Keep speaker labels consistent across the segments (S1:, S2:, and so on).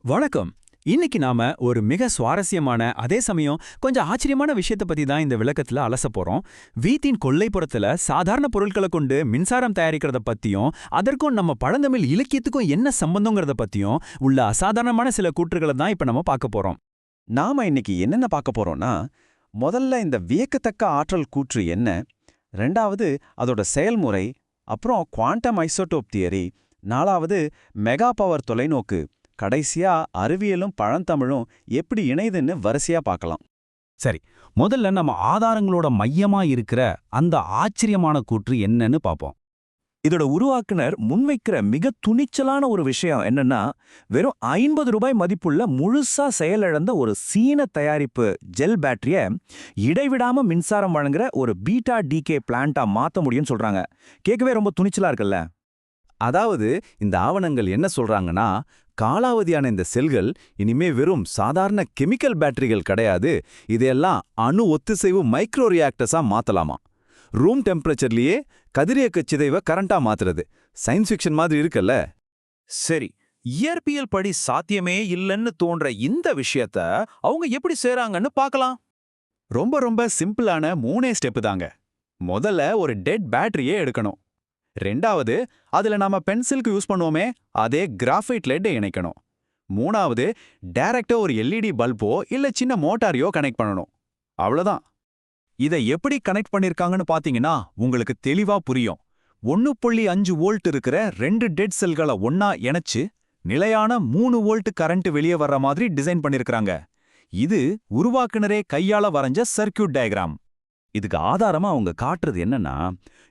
S1: வணக்கம். இன்னைக்கு நாம ஒரு மிக சுவாரஸ்யமான அதே சமயம் கொஞ்சம் ஆச்சரியமான விஷயத்தை பத்தி தான் இந்த விளக்கத்துல அலச போறோம். வீட்டின் கொல்லைப்புறத்துல சாதாரண பொருட்களை கொண்டு மின்சாரம் தயாரிக்கிறத பத்தியும், அதற்கும் நம்ம பழந்தமிழ் இலக்கியத்துக்கும் என்ன சம்பந்தங்கிறத பத்தியும் உள்ள அசாதாரணமான சில கூற்றுகளை தான் இப்ப நம்ம பார்க்க போறோம்.
S2: நாம இன்னைக்கு என்னென்ன பார்க்க போறோம்னா, முதல்ல இந்த வியக்கத்தக்க ஆற்றல் கூற்று என்ன, ரெண்டாவது அதோட செயல்முறை, அப்புறம் குவாண்டம் ஐசோடோப் தியரி, நாலாவது மெகா பவர் தொலைநோக்கு, கடைசியா அறிவியலும் பழந்தமிழும் எப்படி இணைதுன்னு வரிசையா பார்க்கலாம்.
S3: சரி, முதல்ல நம்ம ஆதாரங்களோட மையமா இருக்கிற அந்த ஆச்சரியமான கூற்று என்னன்னு பார்ப்போம். இதோட உருவாக்குனர் முன்வைக்கிற மிக துணிச்சலான ஒரு விஷயம் என்னன்னா, வெறும் 50 ரூபாய் மதிப்புள்ள முழுசா செயலிழந்த ஒரு சீன தயாரிப்பு ஜெல் பேட்டரிய இடைவிடாம மின்சாரம் வழங்குற ஒரு பீட்டா டிகே பிளான்ட்டா மாத்த முடியும்னு சொல்றாங்க. கேட்கவே ரொம்ப துணிச்சலா இருக்குல்ல.
S2: அதாவது இந்த ஆவணங்கள் என்ன சொல்றாங்கன்னா, காலாவதியான இந்த செல்கள் இனிமே வெறும் சாதாரண கெமிக்கல் பேட்டரிகள் கிடையாது, இதையெல்லாம் அணு ஒத்திசைவு மைக்ரோ ரியாக்டர்ஸா மாத்தலாமா. ரூம் டெம்பரேச்சர்லயே கதிரியக்க சிதைவை கரண்டா மாத்துறது. சயின்ஸ் ஃபிக்ஷன் மாதிரி இருக்குல்ல.
S3: சரி, இயற்பியல் படி சாத்தியமே இல்லைன்னு தோன்ற இந்த விஷயத்த அவங்க எப்படி செய்றாங்கன்னு பார்க்கலாம்.
S2: ரொம்ப ரொம்ப சிம்பிளான 3 ஸ்டெப் தாங்க. முதல்ல ஒரு டெட் பேட்டரியே எடுக்கணும். ரெண்டாவது, அதுல நாம பென்சிலுக்கு யூஸ் பண்ணுவோமே அதே கிராஃபைட் லெட்டை இணைக்கணும். மூணாவது, டைரக்டா ஒரு எல்இடி பல்போ இல்ல சின்ன மோட்டாரையோ கனெக்ட் பண்ணணும். அவ்வளவுதான்.
S3: இதை எப்படி கனெக்ட் பண்ணிருக்காங்கன்னு பாத்தீங்கன்னா உங்களுக்கு தெளிவா புரியும். 1.5 வோல்ட் இருக்கிற 2 டெட் செல்களை ஒன்னா இணைச்சு நிலையான 3 வோல்ட் கரண்ட் வெளியே வர்ற மாதிரி டிசைன் பண்ணிருக்காங்க. இது உருவாக்குனரே கையால வரைஞ்ச சர்க்கியூட் டயக்ராம்.
S2: இதுக்கு ஆதாரமா அவங்க காட்டுறது என்னன்னா,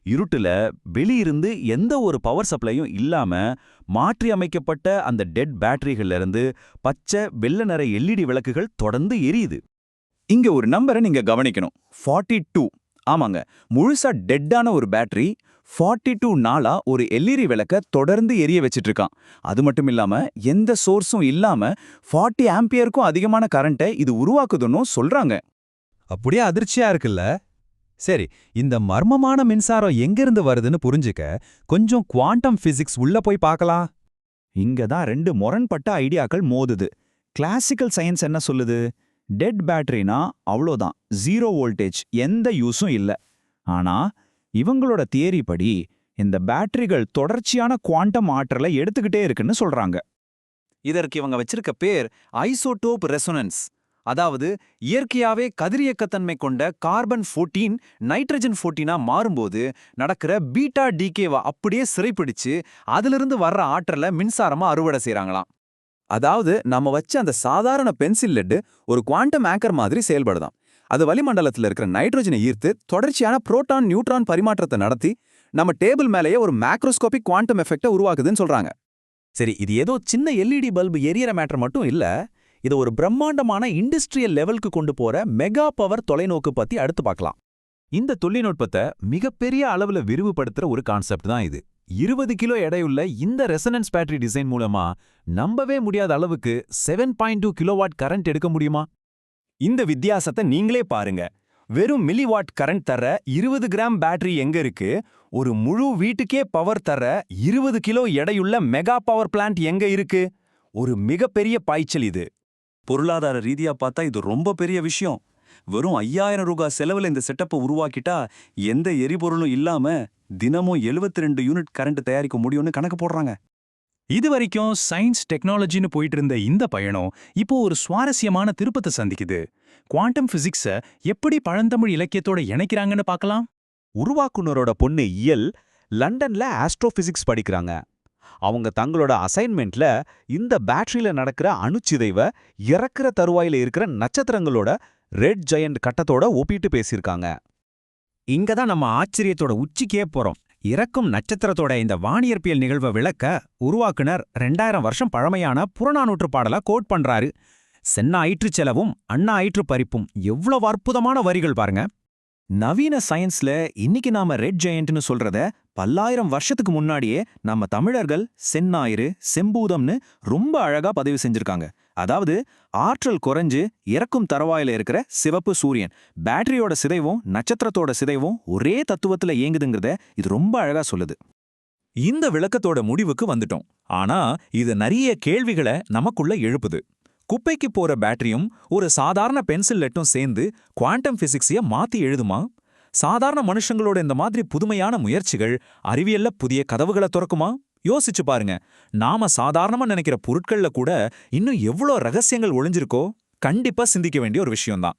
S2: இருட்டுல வெளியிருந்து எந்த ஒரு பவர் சப்ளையும் இல்லாம மாற்றி அமைக்கப்பட்ட அந்த டெட் பேட்டரிகள்ல இருந்து பச்சை வெள்ளை நிற எல்இடி விளக்குகள் தொடர்ந்து எரியுது. இங்க ஒரு நம்பரை நீங்க கவனிக்கணும். 42. ஆமாங்க, முழுசா டெட்டான ஒரு பேட்டரி 42 நாளா ஒரு எல்இடி விளக்க தொடர்ந்து எரிய வச்சிட்டு இருக்கான். அது மட்டும் இல்லாம எந்த சோர்ஸும் இல்லாம 40 ஆம்பியருக்கும் அதிகமான கரண்ட்டை இது உருவாக்குதுன்னு சொல்றாங்க.
S1: அப்படியே அதிர்ச்சியா இருக்குல்ல. சரி, இந்த மர்மமான மின்சாரம் எங்கிருந்து வருதுன்னு புரிஞ்சுக்க கொஞ்சம் குவாண்டம் பிசிக்ஸ் உள்ள போய் பார்க்கலாம்.
S2: இங்க தான் 2 முரண்பட்ட ஐடியாக்கள் மோதுது. கிளாசிக்கல் சயின்ஸ் என்ன சொல்லுது? டெட் பேட்டரினா அவ்வளோதான், 0 வோல்டேஜ், எந்த யூஸும் இல்ல. ஆனா இவங்களோட தியரி படி இந்த பேட்டரிகள் தொடர்ச்சியான குவாண்டம் ஆற்றலை எடுத்துக்கிட்டே இருக்குன்னு சொல்றாங்க.
S3: இதற்கு இவங்க வச்சிருக்க பேர் ஐசோடோப் ரெசோனன்ஸ். அதாவது இயற்கையாவே கதிரியக்கத்தன்மை கொண்ட கார்பன் 14 நைட்ரஜன் 14ஆ மாறும்போது நடக்கிற பீட்டா டிகேவை அப்படியே சிறைப்பிடிச்சு அதிலிருந்து வர்ற ஆற்றலை மின்சாரமா அறுவடை செய்றாங்களாம்.
S2: அதாவது நம்ம வச்ச அந்த சாதாரண பென்சில் லெட் ஒரு குவாண்டம் ஆங்கர் மாதிரி செயல்படுதாம். அது வளிமண்டலத்தில் இருக்கிற நைட்ரஜனை ஈர்த்து தொடர்ச்சியான புரோட்டான் நியூட்ரான் பரிமாற்றத்தை நடத்தி நம்ம டேபிள் மேலேயே ஒரு மேக்ரோஸ்கோபிக் குவாண்டம் எஃபெக்டை உருவாக்குதுன்னு சொல்றாங்க.
S3: சரி, இது ஏதோ சின்ன எல்இடி பல்பு எரியற மேட்டர் மட்டும் இல்ல. இது ஒரு பிரம்மாண்டமான இண்டஸ்ட்ரியல் லெவலுக்கு கொண்டு போற மெகா பவர் தொலைநோக்கு பத்தி அடுத்து பார்க்கலாம். இந்த தொழில்நுட்பத்தை மிகப்பெரிய அளவுல விரிவுபடுத்துற ஒரு கான்செப்ட் தான் இது. 20 கிலோ எடையுள்ள இந்த ரெசனன்ஸ் பேட்டரி டிசைன் மூலமா நம்பவே முடியாத அளவுக்கு 7.2 கிலோவாட் கரண்ட் எடுக்க முடியுமா?
S2: இந்த வித்தியாசத்தை நீங்களே பாருங்க. வெறும் மில்லிவாட் கரண்ட் தர 20 கிராம் பேட்டரி எங்க இருக்கு, ஒரு முழு வீட்டுக்கே பவர் தர 20 கிலோ எடையுள்ள மெகா பவர் பிளான்ட் எங்க இருக்கு? ஒரு மிகப்பெரிய பாய்ச்சல் இது. பொருளாதார ரீதியா பார்த்தா இது ரொம்ப பெரிய விஷயம். வெறும் 5000 ரூபாய் செலவுல இந்த செட்டப்பை உருவாக்கிட்டா எந்த எரிபொருளும் இல்லாம தினமும் 72 யூனிட் கரண்ட் தயாரிக்க முடியும்னு கணக்கு போடுறாங்க.
S4: இது வரைக்கும் சயின்ஸ் டெக்னாலஜின்னு போயிட்டு இருந்த இந்த பயணம் இப்போ ஒரு சுவாரஸ்யமான திருப்பத்தை சந்திக்குது. குவாண்டம் பிசிக்ஸை எப்படி பழந்தமிழ் இலக்கியத்தோட இணைக்கிறாங்கன்னு பார்க்கலாம்.
S2: உருவாக்குனரோட பொண்ணு இயல் லண்டன்ல ஆஸ்ட்ரோபிசிக்ஸ் படிக்கிறாங்க. அவங்க தங்களோட அசைன்மெண்ட்ல இந்த பேட்டரியில நடக்கிற அணுச்சிதைவை இறக்குற தருவாயில இருக்கிற நட்சத்திரங்களோட ரெட் ஜெயண்ட் கட்டத்தோட ஒப்பிட்டு பேசியிருக்காங்க.
S1: இங்க தான் நம்ம ஆச்சரியத்தோட உச்சிக்கே போறோம். இறக்கும் நட்சத்திரத்தோட இந்த வானியற்பியல் நிகழ்வை விளக்க உருவாக்குனர் 2000 வருஷம் பழமையான புறநானூற்று பாடலா கோட் பண்றாரு. சென்னா ஆயிற்று செலவும் அண்ணா ஆயிற்று பறிப்பும் எவ்வளவு அற்புதமான வரிகள் பாருங்க.
S3: நவீன சயின்ஸ்ல இன்னைக்கு நாம ரெட் ஜெயண்ட்னு சொல்றத பல்லாயிரம் வருஷத்துக்கு முன்னாடியே நம்ம தமிழர்கள் செந்நாயிறு செம்பூதம்னு ரொம்ப அழகா பதிவு செஞ்சிருக்காங்க. அதாவது ஆற்றல் குறைஞ்சு இறக்கும் தரவாயில இருக்கிற சிவப்பு சூரியன் பேட்டரியோட சிதைவும் நட்சத்திரத்தோட சிதைவும் ஒரே தத்துவத்துல இயங்குதுங்கிறத இது ரொம்ப அழகா சொல்லுது.
S5: இந்த விளக்கத்தோட முடிவுக்கு வந்துட்டோம். ஆனா இது நிறைய கேள்விகளை நமக்குள்ள எழுப்புது. குப்பைக்கு போற பேட்டரியும் ஒரு சாதாரண பென்சில் லெட்டும் சேர்ந்து குவாண்டம் பிசிக்ஸைய மாத்தி எழுதுமா? சாதாரண மனுஷங்களோட இந்த மாதிரி புதுமையான முயற்சிகள் அறிவியல்ல புதிய கதவுகளை திறக்குமா? யோசிச்சு பாருங்க. நாம சாதாரணமா நினைக்கிற பொருட்கள்ல கூட இன்னும் எவ்வளோ ரகசியங்கள் ஒளிஞ்சிருக்கோ? கண்டிப்பா சிந்திக்க வேண்டிய ஒரு விஷயம்தான்.